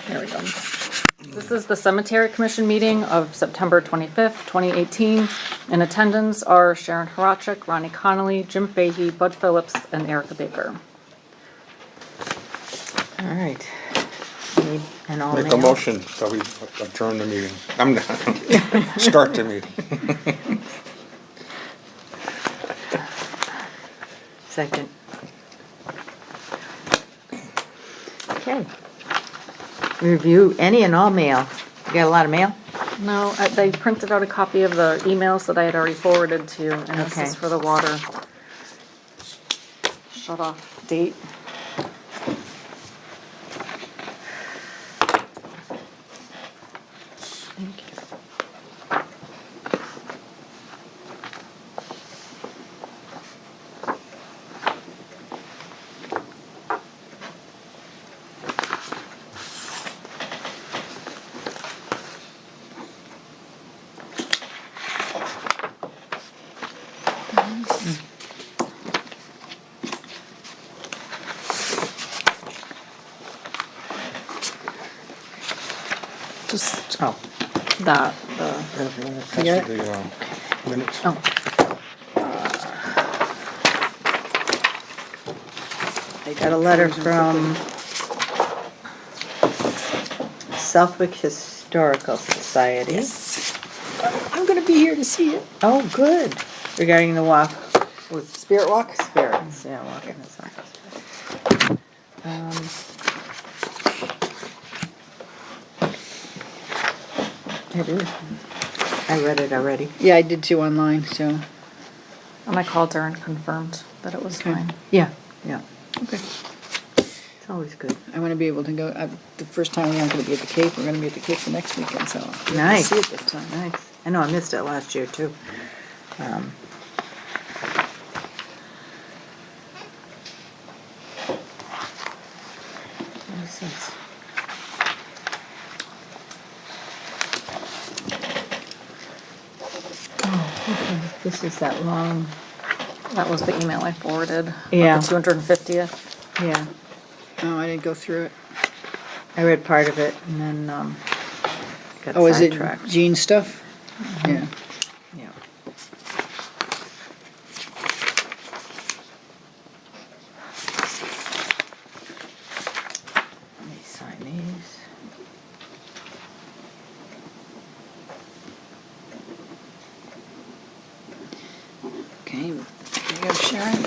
There we go. This is the Cemetery Commission meeting of September 25th, 2018. In attendance are Sharon Horacek, Ronnie Connolly, Jim Fahey, Bud Phillips, and Erica Baker. All right. Need an all Make a mail? motion that we adjourn the meeting. I'm not, start the meeting. Second. Okay. Review any and all mail. You got a lot of mail? No, they printed out a copy of the emails that I had already forwarded to you, and this Okay. is for the water shut off date. Thank you. Just Oh. that, That's Yeah. the minutes. oh, I got a letter from Southwick Historical Society. I'm gonna be here to see it. Oh, good. Regarding the walk with Spirit Walk? spirits. Yeah, walking the circles. It is. I read it already. Yeah, I did too online, so. and I called her and confirmed that it was Okay. fine. Yeah, yeah. Okay. It's always good. I wanna be able to go, the first time we aren't gonna be at the Cape, we're gonna be at the Cape the next weekend, so. I'll get to Nice. See it this time. Nice. I know, I missed it last year too. Um, what is this? Oh, okay. This is that long, That was the email I forwarded. Yeah. The 250th. yeah. Oh, I didn't go through it. I read part of it and then, got Oh, is it sidetracked. Gene stuff? Yeah. Yeah. Let me sign these. Okay, you go Sharon.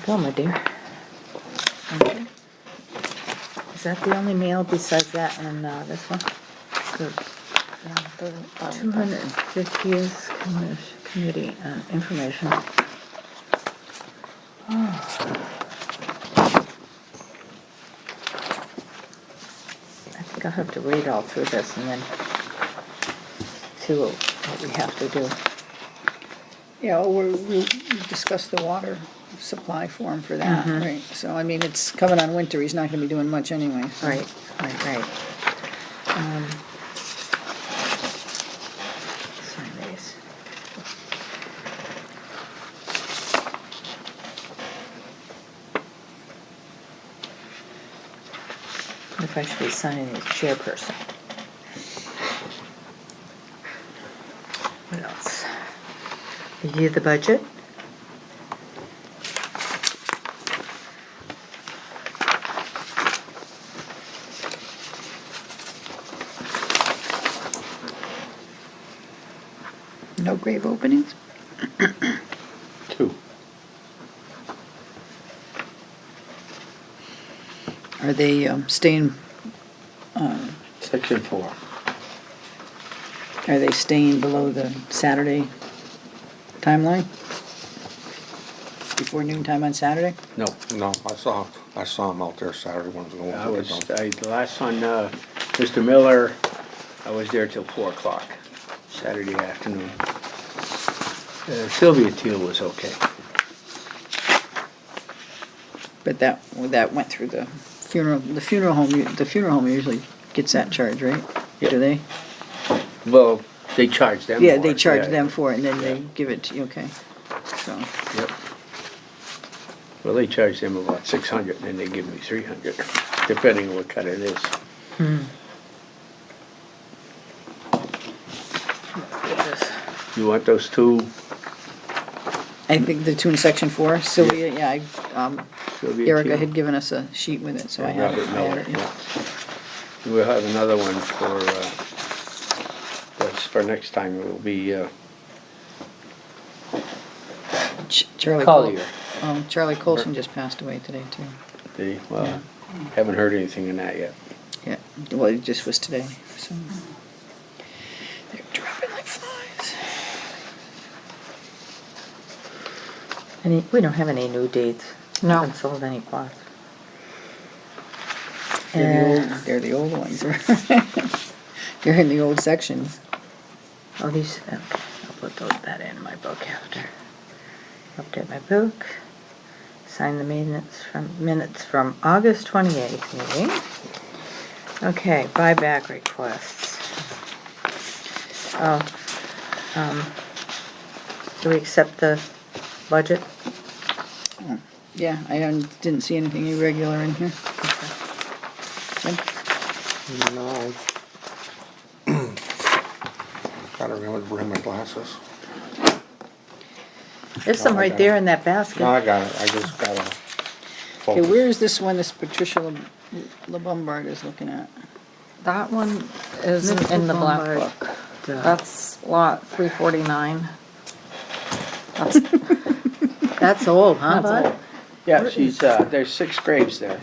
Go, my dear. Okay. Is that the only mail besides that and this one? Good. Yeah, the, 250th Committee on Information. I think I'll have to read all through this and then see what we have to do. Yeah, well, we discussed the water supply for him for that, right? So, I mean, it's coming on winter, he's not gonna be doing much anyway. so. Right. Sign these. If I should be signing as chairperson. What else? Review the budget. No grave openings? 2. Are they staying, Section 4. are they staying below the Saturday timeline? Before noon time on Saturday? No, I saw him out there Saturday when I was going. I was, the last one, Mr. Miller, I was there till 4 o'clock, Saturday afternoon. Sylvia Teal was okay. But that went through the funeral home usually gets that charge, right? Yeah. Do they? Well, They charge them Yeah, more. they charge Yeah. them for it and then they give it to you, okay. So, Yep. Well, they charge them about 600 and then they give me 300, depending on what cut it is. You want those two? I think the two in section 4, Sylvia, yeah, Sylvia Erica Teal? had given us a sheet with it, so I have it. Robert I have Miller, it, yeah. yeah. We'll have another one for, that's for next time, it will be, Charlie Collier. Charlie Colson just passed away today too. Well, haven't heard anything on that yet. Yeah, well, it just was today, so. They're dropping like flies. We don't have any new deeds. No. Haven't sold any plots. They're the old ones. They're in the old sections. Oh, these, okay, I'll put that in my book after. Update my book. Sign the minutes from August 28th meeting. Okay, buyback requests. Do we accept the budget? Yeah, didn't see anything irregular in here. Jim? No. Gotta remember to bring my glasses. There's some right there in that No, basket. I got it, I just gotta Okay, focus. where is this one this Patricia LeBombard is looking at? That one is Mr. in the black Lombard. book. That's lot 349. That's, That's old, huh, that's bud? old. Yeah, there's 6 graves there,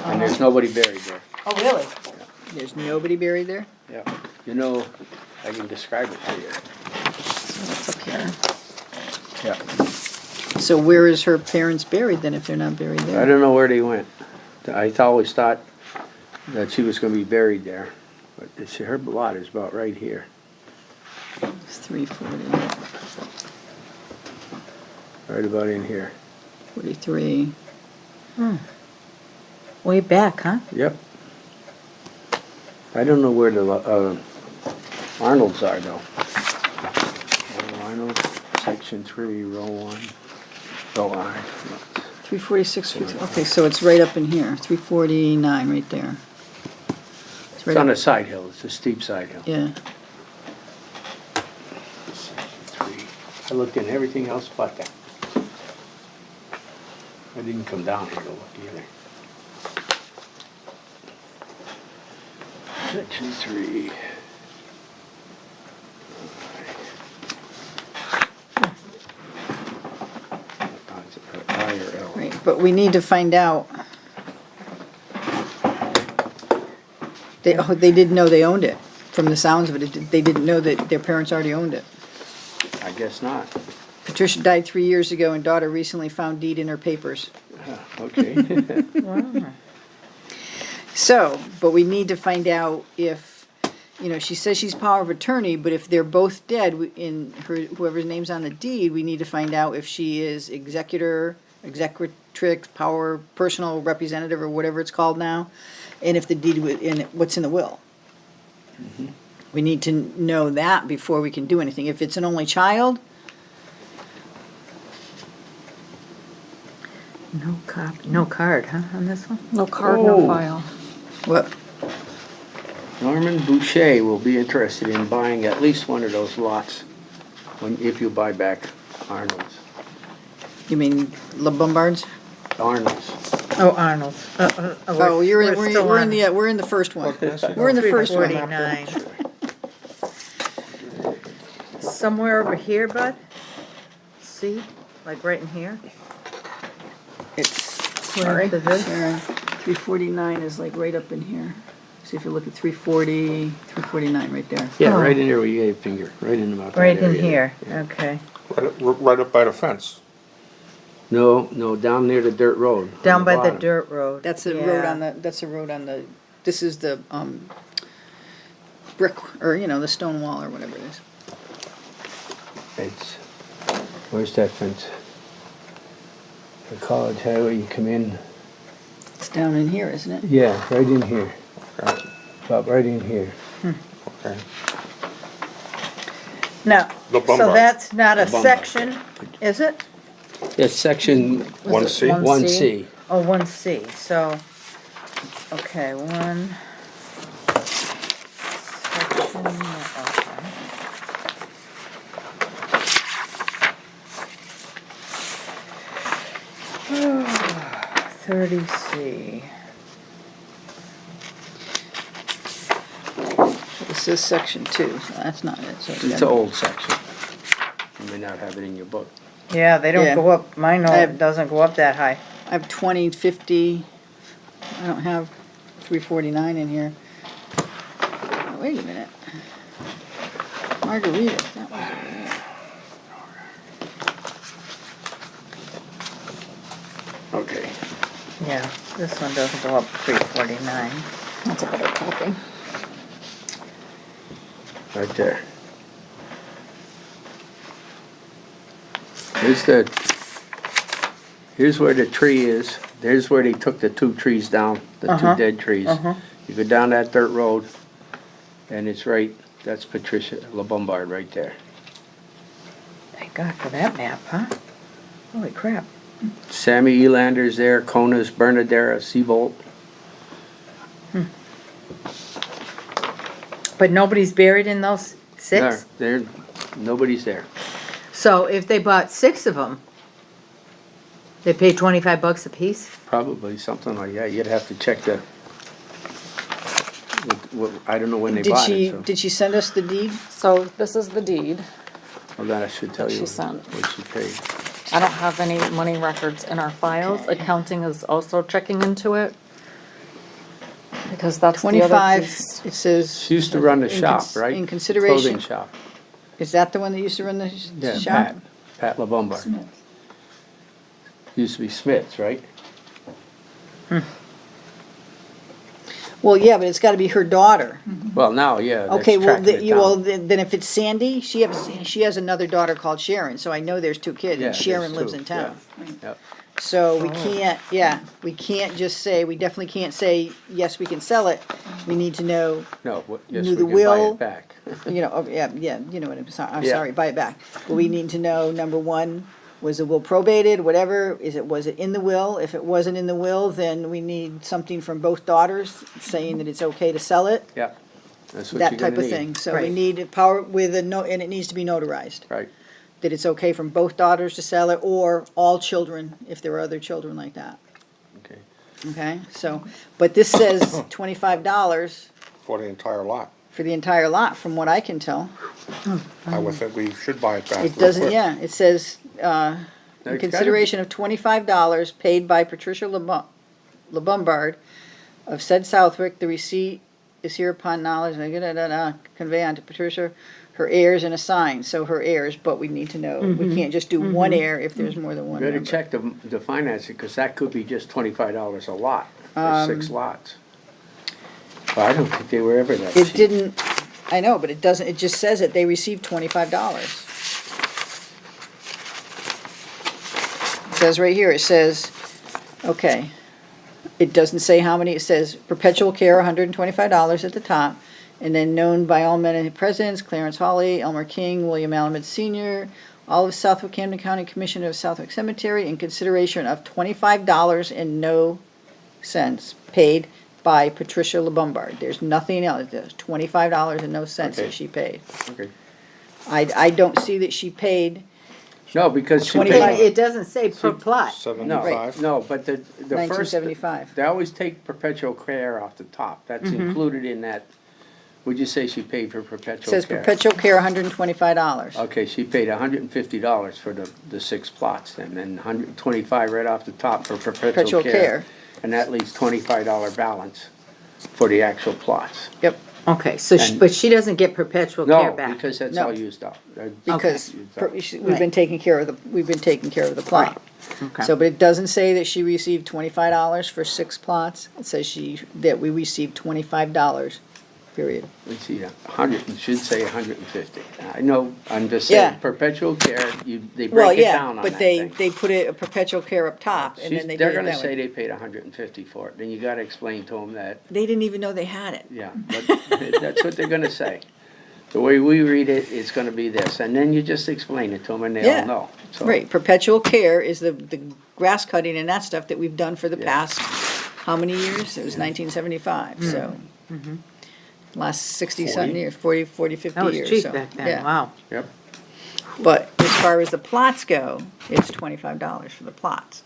and there's nobody buried there. Oh, really? There's nobody buried there? Yeah, you know, I can describe it to you. That's up here. Yeah. So where is her parents buried then if they're not buried I there? don't know where they went. I always thought that she was gonna be buried there, but her lot is about right here. It's 340, Right about in here. 43. Way back, huh? Yep. I don't know where the Arnold's are though. Arnold, section 3, row 1, row I. 346, okay, so it's right up in here, 349 right there. It's right on up- a side hill, it's a steep side hill. Yeah, Section 3. I looked in everything else but that. I didn't come down here to look either. Section 3. I or L. right, but we need to find out. They didn't know they owned it, from the sounds of it, they didn't know that their parents already owned it. I guess not. Patricia died 3 years ago and daughter recently found deed in her papers. Okay. So, but we need to find out if, she says she's power of attorney, but if they're both dead in whoever's name's on the deed, we need to find out if she is executor, executrix, personal representative, or whatever it's called now, and if the deed, what's in the will. We need to know that before we can do anything. If it's an only child, No card, huh, on this one? No card, no Oh. file. what, Norman Boucher will be interested in buying at least one of those lots if you buy back Arnold's. you mean Le Bombards? Arnold's. Oh, Arnold's. Oh, we're in the. we're in the first one. Okay, so- We're in the first one. 349. Somewhere over here, bud? See, like right in here? It's, Where sorry, is this? Sharon, 349 is like right up in here. See if you look at 340, 349 right there. Yeah, Oh. right in there where you gave finger, right in about that Right in area. here, Yeah. okay. Right up by the fence. No, down near the dirt road. on Down by the bottom. dirt road. That's the road Yeah. on the, this is the, brick, or, the stone wall or whatever it is. It's, where's that fence? The college highway, you come in, It's down in here, isn't it? yeah, right in here, Okay, about right in here. okay. No, The so Lombard. that's not a The Lombard. section, is it? It's section 1C? 1C. Oh, 1C, so, okay, one. Section, okay. Thirty C. This is section 2, so that's not it. So It's gotta- an old section. You may not have it in your book. Yeah, they don't Yeah. go up, mine I have- doesn't go up that high. I have 20, 50, I don't have 349 in here. Oh, wait a minute. Margarita, that was over there. Okay. Yeah, this one doesn't go up 349. That's a better copy. Right there. Here's where the tree is. There's where they took the 2 trees down, the 2 Uh-huh. dead trees. Uh-huh. You go down that dirt road, and it's right, that's Patricia LeBombard right there. Thank God for that map, huh? Holy crap. Sammy Elander's there, Cona's, Bernadera, Seabolt. But nobody's buried in those 6? There, nobody's there. So if they bought 6 of them, they pay $25 a piece? Probably something like that. You'd have to check the, I don't know when they Did bought she, it, so. did she send us the deed? So this is the deed. Well, then I should tell you She sent. what she paid. I don't have any money records in our files. Accounting is also checking into it. Because that's the other 25, piece. it says. She used to run the in shop, cons- right? In consideration, Clothing shop. is that the one that used to run the Yeah, shop? Pat LeBombard. Used to be Smith's, right? Well, yeah, but it's gotta be her daughter. Well, now, yeah. that's Okay, well, tracking it down. then if it's Sandy, she has another daughter called Sharon, so I know there's 2 kids, Yeah, and Sharon there's lives 2, in town. yeah. Yep. So we can't, yeah, we can't just say, we definitely can't say, yes, we can sell it. We need to know, No, yes, Knew we the can buy will. it back. you know, oh, yeah, you know what I'm Yeah. sorry, buy it back. But we need to know, number 1, was the will probated, whatever, was it in the will? If it wasn't in the will, then we need something from both daughters saying that it's okay to sell it, Yeah, that's what that you're type gonna of need. thing. So we Right. need a power with a note, and it needs to be notarized. Right, That it's okay from both daughters to sell it, or all children, if there are other children like that. okay. Okay, so, but this says $25 For the entire lot. for the entire lot, from what I can tell. I would think we should buy it back. It real doesn't, quick. yeah, it says, in gotta consideration of $25 paid by Patricia LeBombard of said Southwick, the receipt is here upon knowledge, convey on to Patricia her heirs and assign, so her heirs, but we need to know, we can't just do one heir if there's more than one Better member. check the financing, cause that could be just $25 a lot, for 6 lots. But I don't think they were ever that It cheap. didn't, I know, but it doesn't, it just says that they received $25. It says right here, it says, okay, it doesn't say how many, it says perpetual care, $125 at the top, and then known by all men and presidents, Clarence Hawley, Elmer King, William Alameda Sr., all of Southwick Camden County Commissioner of Southwick Cemetery, in consideration of $25 and no cents paid by Patricia LeBombard. There's nothing else, there's $25 and no cents that Okay. she paid. Okay. I don't see that she paid No, because she 25 paid, It doesn't say per plot. no, 75? no, but the first, 1975. they always take perpetual care off the top, that's included in that. Would you say she paid for perpetual care? Says perpetual care, $125. Okay, she paid $150 for the 6 plots, and then $125 right off the top for Perpetual perpetual care. care. And that leaves $25 balance for the actual plots. Yep, Okay, so, And- but she doesn't get perpetual care No, back? because that's No. all used up. because Used up. we've been taking care of the plot. Okay. So, but it doesn't say that she received $25 for 6 plots. It says that we received $25, period. Let's see, 100, it should say 150. I know, I'm just Yeah. saying, perpetual care, they Well, break it yeah, down on but that they thing. put a perpetual care up top, and then they They're did it gonna that say way. they paid 150 for it, then you gotta explain to them that, They didn't even know they had it. yeah, but that's what they're gonna say. The way we read it, it's gonna be this, and then you just explain it to them and they Yeah. all know. So, Right, perpetual care is the grass cutting and that stuff that we've done for the Yeah. past, how many years? It was 1975, so. Last 60-something 40. years, 40, 50 That was years, cheap so, back then, yeah. wow. Yep, But as far as the plots go, it's $25 for the plots.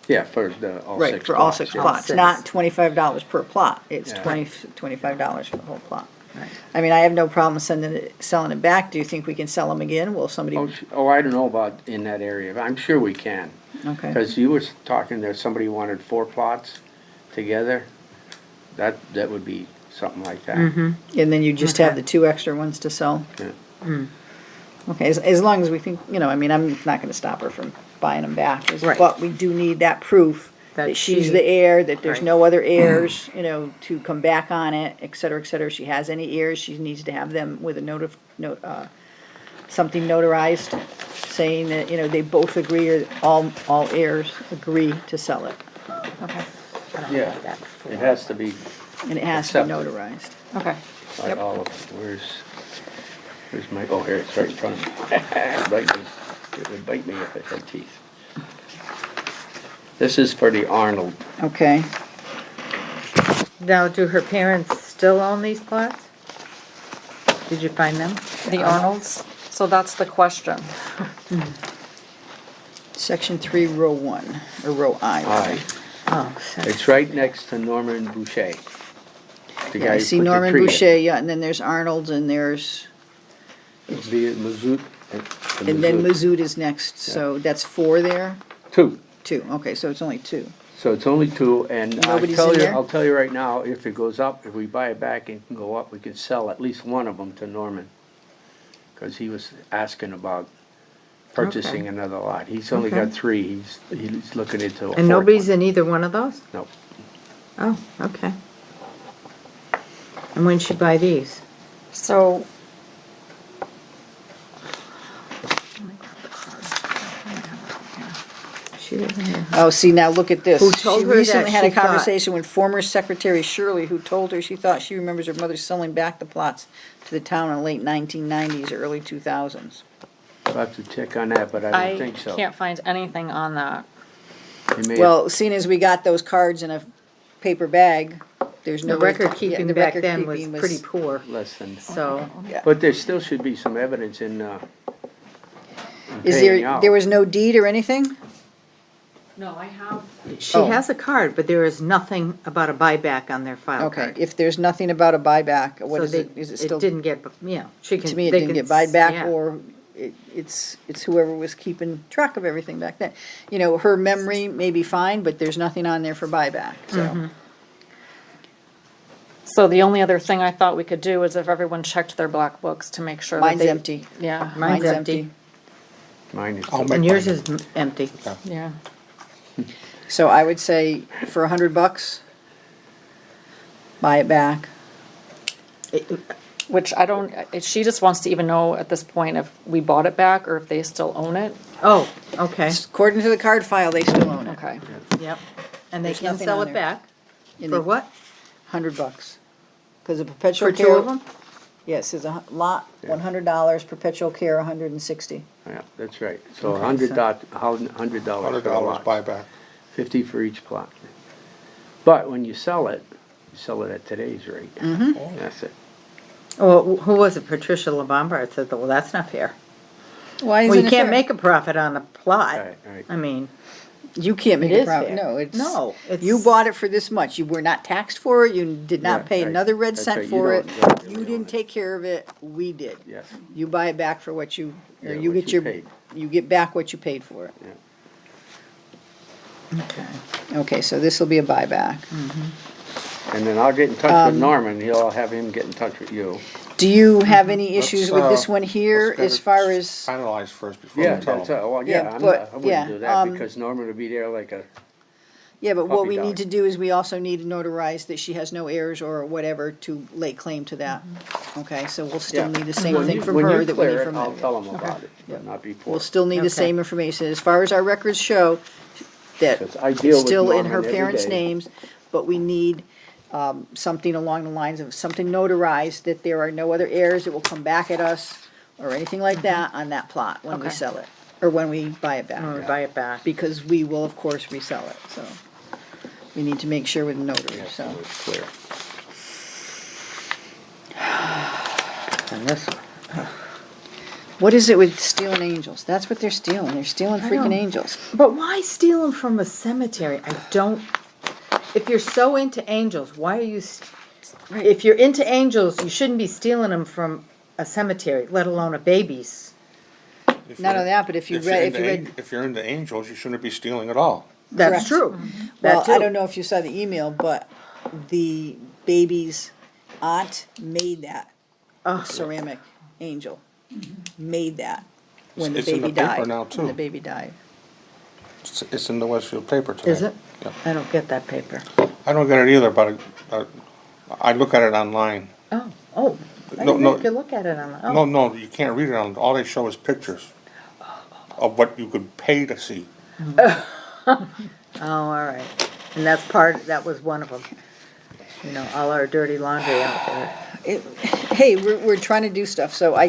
yeah, for the, all Right, six for all plots, 6 yeah. plots, six. not $25 per plot. It's Yeah. $25 for the whole plot. Right. I mean, I have no problem selling it back. Do you think we can sell them again? Will somebody, Oh, I don't know about in that area, but I'm sure we can. okay. Cause you was talking there, somebody wanted 4 plots together, that would be something like that. And then you just have Okay. the 2 extra ones to sell? Yeah. Okay, as long as we think, I mean, I'm not gonna stop her from buying them back. Right. But we do need that proof That that she's she- the heir, that there's Right. no other heirs, to come back on it, et cetera, et cetera. If she has any heirs, she needs to have them with a something notarized saying that, they both agree, or all heirs agree to sell it. Okay, Yeah, it has to be And it has to be Accepted. notarized. okay. by Yep. all of them. Where's my, oh, here, it's right in front of me. Bite me. It would bite me if it had teeth. This is for the Arnold. Okay, Now, do her parents still own these plots? Did you find them? The Arnolds, so that's the question. section 3, row 1, or row I. rather. Aye. Oh, so- It's right next to Norman Boucher. The Yeah, guy I who see put the Norman tree in. Boucher, yeah, and then there's Arnold's, and there's, It'd be at Mazout. and then Mazout is next, so that's 4 there? 2. 2, okay, so it's only 2. So it's only 2, and Nobody's in there? I'll tell you right now, if it goes up, if we buy it back and can go up, we can sell at least one of them to Norman. Cause he was asking about purchasing Okay. another lot. He's only Okay. got 3, he's looking into a And fourth nobody's one. in either one of those? No, Oh, okay. And when'd she buy these? So, She doesn't have. Oh, see, now look at this. Who told her that She recently had a she thought- conversation with former Secretary Shirley, who told her she thought she remembers her mother selling back the plots to the town in the late 1990s or early 2000s. I'll have to check on that, but I don't I think so. can't find anything on that. He may have- Well, seeing as we got those cards in a paper bag, there's no. The record yeah, keeping the back record then was keeping pretty poor, Less than, so. Yeah. but there still should be some evidence in Is paying there, out. there was no deed or anything? No, I have. She Oh. has a card, but there is nothing about a buyback on their file Okay, card. if there's nothing about a buyback, what So is they- it, is it still? didn't get, she can. To me, it they didn't can get buyed back, yeah. or it's whoever was keeping track of everything back then. Her memory may be fine, but there's nothing on there for buyback, Mm-hmm. so. So the only other thing I thought we could do is if everyone checked their black books to make sure that Mine's they. empty. Yeah, Mine's empty. Mine is. I'll make And yours mine. is empty. yeah. So I would say for $100, buy it back. Which I don't, she just wants to even know at this point if we bought it back or if they still own it. Oh, okay, According to the card file, they still own it. Okay. yep. And they There's can nothing sell on it there. back? And For they- what? $100. Because the perpetual For care. 2 of them? Yes, it's a lot, Yeah. $100, perpetual care, $160. Yeah, that's right. So Okay, $100 for a $100 lot. buyback. 50 for each plot. But when you sell it at today's rate. Mm-hmm. That's it. Well, who was it? Patricia LaBombard said, well, that's not fair. Why Well, isn't you it can't fair? make a profit on a plot. Right, right. I mean, You can't make It a is profit, fair. no, it's. No, it's- You bought it for this much, you were not taxed for it, you did not Yeah, pay right. another red That's cent right, you for it, don't really you own didn't it. take care of it, we did. Yes. You buy it back for what you, or Yeah, you what get you your, paid. you get back what you paid for it. okay. Okay, so this will be a buyback. And then I'll get in touch Um, with Norman, I'll have him get in touch with you. Do you have any issues with this Let's, one here let's get as it far as, Finalized first before Yeah, we tell that's, them. well, Yeah, yeah, but- I yeah, wouldn't do that, um, because Norman would be there like a, yeah, but what Puppy we dog. need to do is we also need to notarize that she has no heirs or whatever to lay claim to that. Okay, so we'll still yeah. need the same When thing you- from when her you that we need clear it, from I'll them. tell him about it, but not before. We'll still need the Okay. same information. As far as our records show, that Because I it's deal with still in Norman her every parents' day. names, but we need, something along the lines of something notarized, that there are no other heirs that will come back at us or anything like that on that plot when we Okay. sell it, or when we buy it When we back. buy it back. Because we will, of course, resell it, so we need to make sure with the notary, so. It's clear. And this one. What is it with stealing angels? That's what they're stealing. They're stealing I freaking don't- angels. But why steal them from a cemetery? I don't, if you're so into angels, why are you, if you're into angels, you shouldn't be stealing them from a cemetery, let alone a baby's. If Not you're- only that, but if you you're read, into if you're into angels, you shouldn't be stealing at all. That's Correct. true. well, That I too. don't know if you saw the email, but the baby's aunt made that Oh, ceramic angel. Made that when the It's in baby the paper died. now, When too. the baby died. It's in the Westfield paper today. is it? Yeah. I don't get that paper. I don't get it either, but I look at it online. Oh, oh, I No, didn't no. know you could look at it on, No, oh, no, you can't read it on, all they show is pictures of what you could pay to see. oh, all right. And that's that was one of them. You know, all our dirty laundry out there. Hey, we're trying to do stuff, so I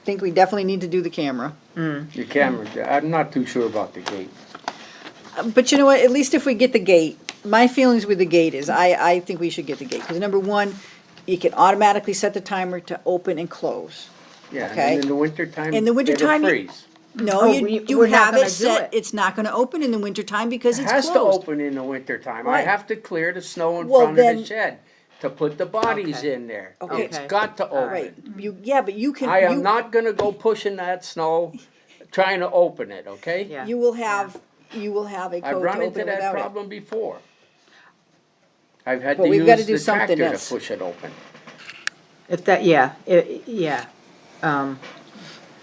think we definitely need to do the camera. The camera, I'm not too sure about the gate. But you know what, at least if we get the gate, my feelings with the gate is, I think we should get the gate, because number one, you can automatically set the timer to open and close. Yeah, Okay. and in the wintertime, In the wintertime, it'll you- freeze. No, Oh, you we're not have gonna it do set, it. it's not gonna open in the wintertime because It it's has to closed. open in the wintertime. I Right. have to clear the snow in Well, front of then- the shed to put the bodies Okay. in there. Okay. It's got to Right, open. yeah, but you can, I am you, not gonna go pushing that snow, trying to open it, okay? Yeah. you will have a I've code to run into open it that without it. problem before. I've had But to we've gotta use do the something tractor to else. push it open. If that, yeah, yeah.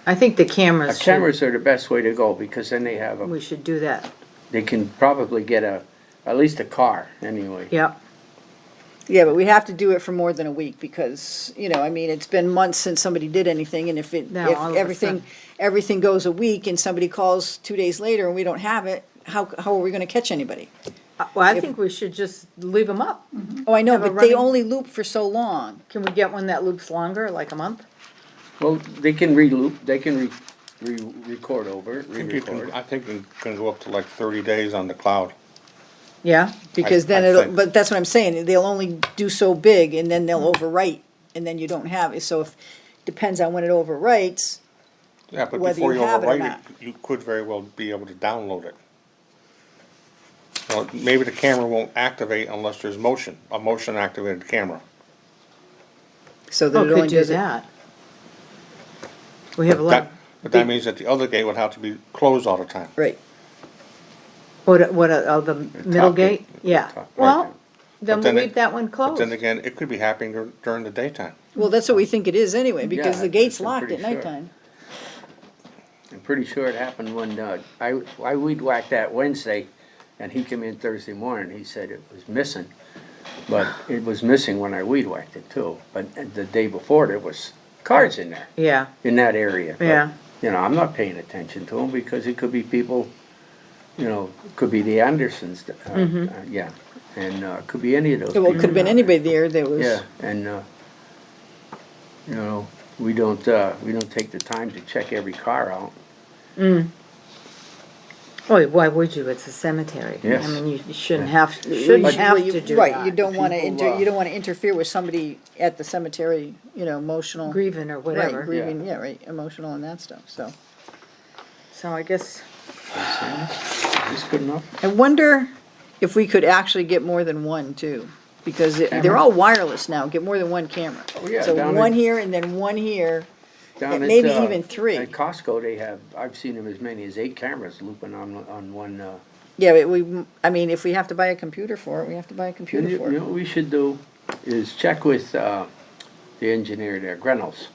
I think the The cameras should, cameras are the best way to go, because then they have we should do that. they can probably get at least a car, anyway. Yep. Yeah, but we have to do it for more than a week, because, you know, I mean, it's been months since somebody did anything, and if Now, all of a everything goes a week and somebody calls 2 days later and we don't have it, how are we gonna catch anybody? Well, I If- think we should just leave them up. Oh, I know, Have a but they running- only loop for so long. Can we get one that loops longer, like a month? Well, they can re-loop, they can record over, re-record. I think it can go up to like 30 days on the cloud. Yeah? Because then I it'll, think- but that's what I'm saying, they'll only do so big and then they'll overwrite, and then you don't have it, so if, depends on when it overwrites. Yeah, but Whether before you you have it or overwrite not. it, you could very well be able to download it. Well, maybe the camera won't activate unless there's motion, a motion activated camera. So that Oh, it only could do does it. that. We have a lot, But that means that the other gate would have to be closed all the time. Right, the middle top gate? gate. Yeah. Top, Well, right. then But we'll then leave it- that one But closed. then again, it could be happening during the daytime. well, that's what we think it is anyway, because Yeah, the gate's I'm locked pretty at sure. nighttime. I'm pretty sure it happened when, I weed whacked that Wednesday, and he came in Thursday morning, he said it was missing. But it was missing when I weed whacked it too, but the day before, there was cars in there, Yeah, in that area. But, yeah. You know, I'm not paying attention to them, because it could be people, you know, could be the Andersons, yeah, and, could be any of those people. Well, it could have been anybody there that was. Yeah, and, you know, we don't take the time to check every car out. Oh, why would you? It's a cemetery. Yes. I mean, you shouldn't have, you Well, shouldn't have you- to do Right, that. you don't wanna People, you don't wanna interfere with somebody at the cemetery, you know, emotional. Grieving or Right, whatever. grieving, yeah, right, emotional and that stuff, so. So I guess, Is this good enough? I wonder if we could actually get more than one too, because they're all wireless now, get more than one camera. Oh, yeah, So down one in- here and then one here, Down Yeah, at, maybe even 3. At Costco, they have, I've seen them as many as 8 cameras looping on one, yeah, but I mean, if we have to buy a computer for it, we have to buy a computer you for know it. what we should do is check with, the engineer there, Grenels.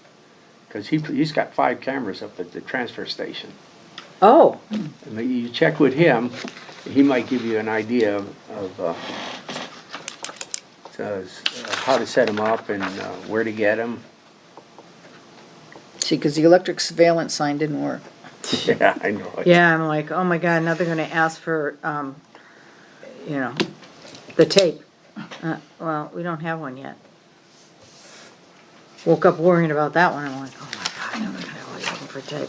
Cause he's got 5 cameras up at the transfer station. oh, And maybe you check with him, he might give you an idea of how to set them up and, where to get them. See, cause the electric surveillance sign didn't work. Yeah, I know. yeah, I'm like, oh my God, now they're gonna ask for, you know, the tape. Well, we don't have one yet. Woke up worrying about that one, I'm like, oh my God, I'm gonna always looking for tape.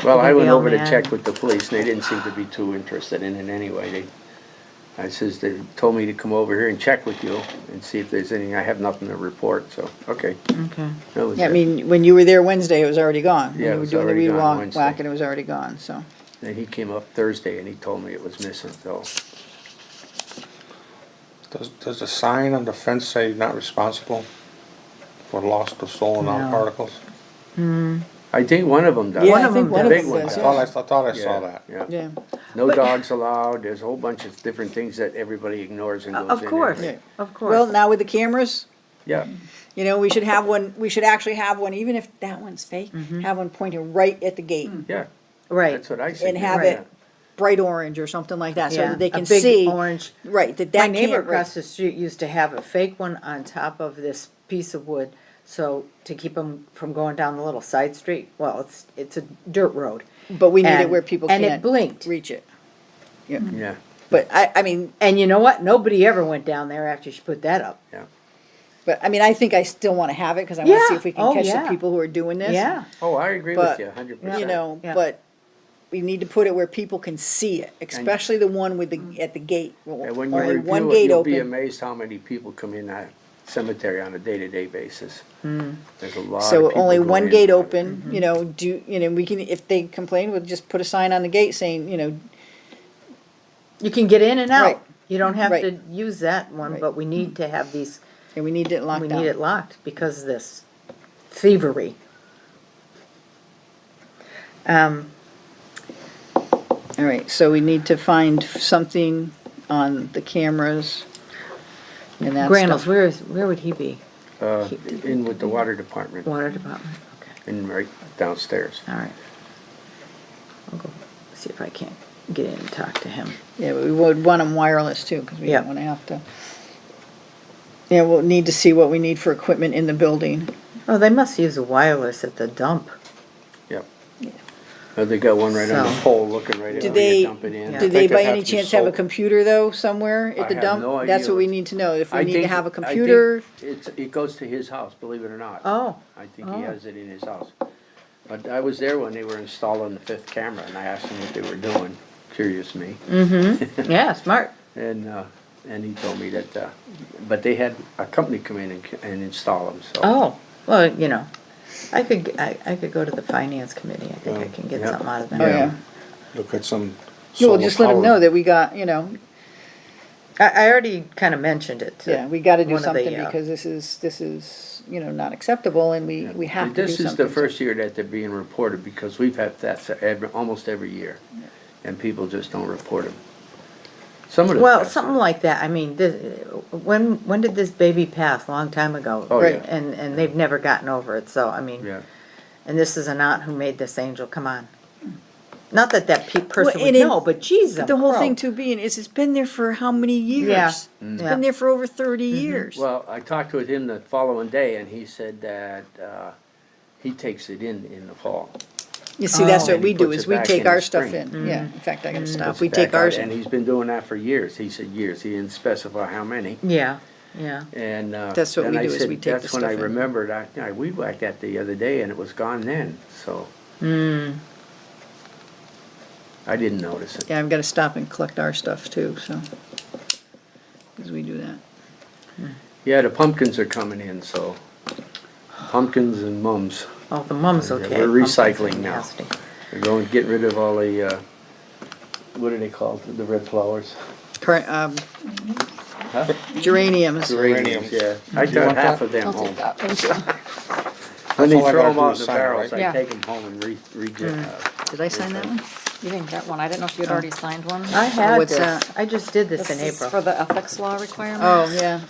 Well, I Maybe went I'll over to man- check with the police, and they didn't seem to be too interested in it anyway. I says, they told me to come over here and check with you and see if there's anything, I have nothing to report, so, okay. Okay. That was Yeah, I it. mean, when you were there Wednesday, it was already gone. When Yeah, it you were was doing the already weed gone walk, Wednesday. whack, and it was already gone, so. Then he came up Thursday and he told me it was missing, so. Does the sign on the fence say not responsible for lost or stolen No. articles? I think one of them does. Yeah, One I of think them one of big them one I does, does. thought yeah. I thought I saw that. Yeah. Yeah, No But- dogs allowed, there's a whole bunch of different things that everybody ignores and goes in. Of course, anyway. of well, course. now with the cameras, Yeah, you know, we should have one, we should actually have one, even if that one's fake, have one pointing right at the gate. yeah, Right, that's what I said. And have Right. it bright orange or something like that, so yeah. that they A can big see, orange. right, that My that neighbor can't, right. across the street used to have a fake one on top of this piece of wood, so to keep them from going down the little side street. Well, it's a dirt road. But we need it And- where people and it can't blinked. reach it. Yeah, But I mean, And you know what? Nobody ever went down there after she put that up. yeah. but I mean, I think I still wanna have it, cause I wanna see Yeah. if we Oh, can catch the yeah. people who are doing this. Yeah, Oh, I agree But, with you, 100%. You know, Yeah. but we need to put it where people can see it, especially the one with the, at the gate. And when you Only one review it, gate you'll be open. amazed how many people come in that cemetery on a day-to-day basis. There's a lot of So people only going one in gate and out. open, you know, we can, if they complain, we'll just put a sign on the gate saying, you know, you can get in and Right. out. You don't have Right. to use that one, Right. but we need to have these, and we need it we locked need it down. locked because of this thievery. Um, All right, so we need to find something on the cameras and that Granels, stuff. where would he be? In with the water department, Water department, okay, and right downstairs. all right. I'll go see if I can't get in and talk to him. Yeah, we would want them wireless too, cause we Yeah. don't wanna have to. Yeah, we'll need to see what we need for equipment in the building. Oh, they must use a wireless at the dump. Yep. They got one right on the So- pole looking right at Did where they- you dump it in. Yeah. I Did they think by it'd any to be chance have a solar. computer though, somewhere at I the have dump? no That's idea. what we need to know, if we I need to think- have a I think computer. it goes to his house, believe it or not. Oh, I think he Oh. has it in his house. But I was there when they were installing the 5th camera, and I asked him what they were doing, curious me. yeah, smart. And he told me that, but they had a company come in and install them, so. Oh, well, you know, I could go to the finance committee. I think I can get Yeah. something out of them. Oh, yeah. Look at some. Yeah, well, just let them know solar-powered- that we got, you know, I already kind of mentioned it to yeah, we gotta do one of the, something because this is, you know, not acceptable and we have to do This something. is the first year that they're being reported, because we've had that almost every year, and people just don't report them. Some of the. Well, thefts- something like that. I mean, when did this baby pass? A long time ago. Oh, Right. yeah. And they've never gotten over it. So I mean, Yeah, and this is an aunt who made this angel. Come on. Not that person Well, would and it- know, but Jesus. But the whole thing too being is it's been there for how many years? Yeah. It's Yeah. been there for over 30 years. well, I talked with him the following day, and he said that, he takes it in the fall. You see, that's Oh. what we And do, puts is it we back take in our the stuff spring. in, yeah, in fact, I gotta stop, Puts we it take back out, ours And in. he's been doing that for years, he said years, he didn't specify how many. Yeah. Yeah. And, That's what then we I do, is said, we take the that's when I stuff in. remembered, I weed whacked that the other day, and it was gone then, so. I didn't notice it. Yeah, I've gotta stop and collect our stuff too, so. Cause we do that. Yeah, the pumpkins are coming in, so, pumpkins and mums. Oh, the mom's Yeah, okay. we're Pumpkins are recycling now. nasty. They're going, getting rid of all the, what are they called, the red flowers? Huh? Geraniums. Geraniums, yeah. I You took want half that? of them I'll home. take that, thank you. When they all I throw gotta them do out is in the sign it, barrels, right? I Yeah. take them home and Did I sign that one? You didn't get one, I didn't know if you'd already signed one. I had. what's that? I just did this in This is April. for the ethics law requirement. Oh, yeah.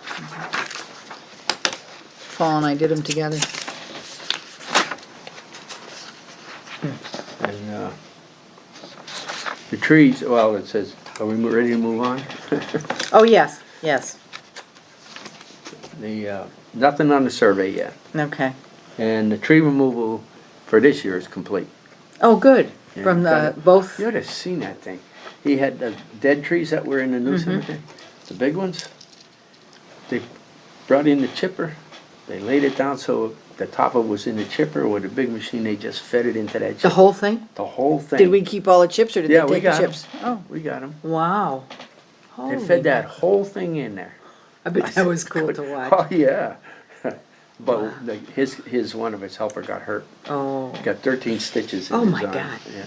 Paul and I did them together. And, the trees, well, it says, are we ready to move on? Oh yes. Yes. Nothing on the survey yet. Okay. And the tree removal for this year is complete. Oh, good. Yeah, From got the it. both. You ought to have seen that thing. He had the dead trees that were in the Mm-hmm. new cemetery, the big ones. brought in the chipper. They laid it down so the top of it was in the chipper. With a big machine, they just fed it into that chipper. The whole thing? The whole thing. Did we keep all the chips or did Yeah, they we take the got 'em. chips? Oh, We got them. Wow. They Holy fed that moly. whole thing in there. I bet that was cool to watch. Oh, yeah. But his one of his helper got hurt. Oh, Got 13 stitches in Oh, his my arm. God. Yeah.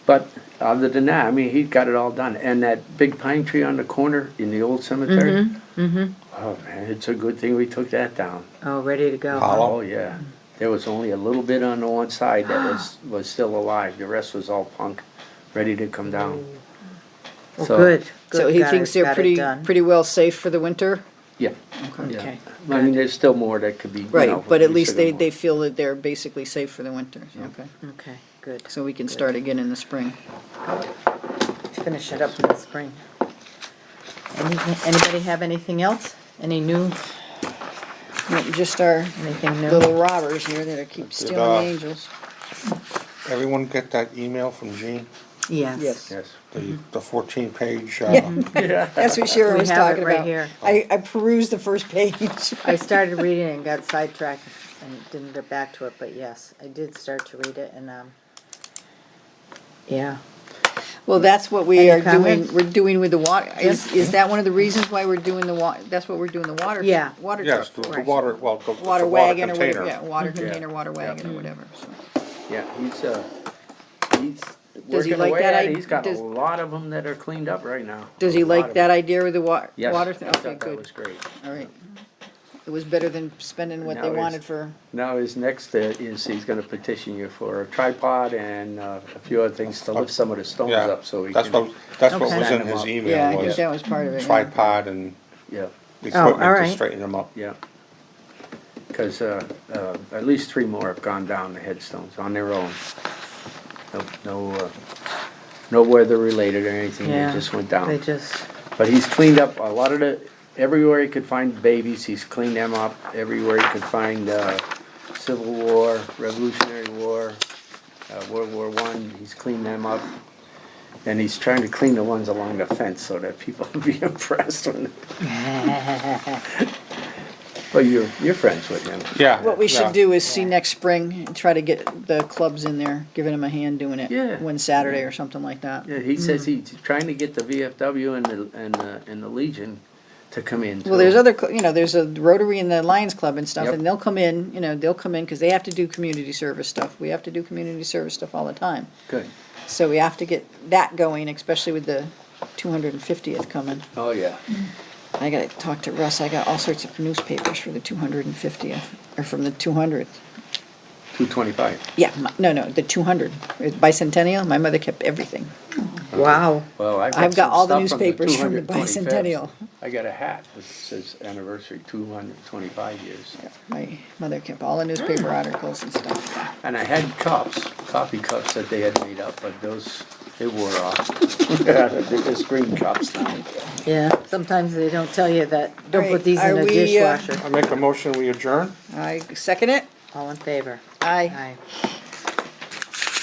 But other than that, I mean, he got it all done. And that big pine tree on the corner in the old cemetery. Oh man, it's a good thing we took that down. oh, ready to go. Hollow? Oh yeah. There was only a little bit on the one side that was still alive. The rest was all punk, ready to come down. Well, So- good. so good, he got thinks it- they're got it pretty, done. pretty well safe for the winter? Yeah. Okay. I mean, there's still more that could be. you Right, know, but at we least still they, got they more. feel that they're basically safe for the winter, okay. Okay, good. So we can start again in the spring. Finish it up in the spring. Anybody have anything else? Any new, No, just our anything new? little robbers here that are keep stealing the angels. Everyone get that email from Jean? Yes. Yes. Yes. The 14-page, That's what Sharon We was have it talking right about. here. I perused the first page. I started reading it and got sidetracked and didn't get back to it, but yes, I did start to read it and, yeah. Well, that's what we Any are doing, comments? we're doing with the water. Is, Yep. is that one of the reasons why we're doing the that's what we're doing the water? Yeah. Water yes, truck the for. water, well, the Water wagon or container. whatever, yeah, water Yeah. container, water wagon or whatever, so. Yeah, he's Does he working like away that at it. idea? He's got a Does- lot of them that are cleaned up right now. Does A he lot like of that them. idea with the Yes. water I thing? thought Okay, that good, was great. all right. It was better than spending what Now they it's- wanted for, Now his next is he's gonna petition you for a tripod and a few other things to lift some of the stones Yeah, up so he that's can. what, that's what Okay. was in Stand 'em his up. yeah, I email think was that was part of it. yeah. tripod and Yeah, equipment to alright. straighten them up. yeah. Cause at least 3 more have gone down the headstones on their own. No weather related or anything, they Yeah. just went down. They just, But he's cleaned up a lot of everywhere he could find babies, he's cleaned them up. Everywhere he could find, Civil War, Revolutionary War, World War I, he's cleaned them up. And he's trying to clean the ones along the fence so that people will be impressed when. Well, you're friends with him. Yeah. What we yeah. should do is see next spring and try to get the clubs in there, giving them a hand doing it. Yeah. One Saturday or something like that. Yeah, he says he's trying to get the VFW and the Legion to come in. Well, there's other, there's a Rotary and the Lions Club and stuff, Yep. and they'll come in, because they have to do community service stuff. We have to do community service stuff all the time. Good. So we have to get that going, especially with the 250th coming. Oh, yeah. I gotta talk to Russ, I got all sorts of newspapers for the 250th, or from the 200th. 225. Yeah, no, the 200, bicentennial, my mother kept everything. wow. Well, I've got some all the stuff newspapers from the 225th. bicentennial. I got a hat that says anniversary, 225 years. My mother kept all the newspaper articles and stuff. And I had cups, coffee cups that they had made up, but those, they wore off. They're just green cups now. Yeah, sometimes they don't tell you that, don't Right, put these are in a we, dishwasher. I make a motion, we adjourn? I second it, All in favor? aye. Aye.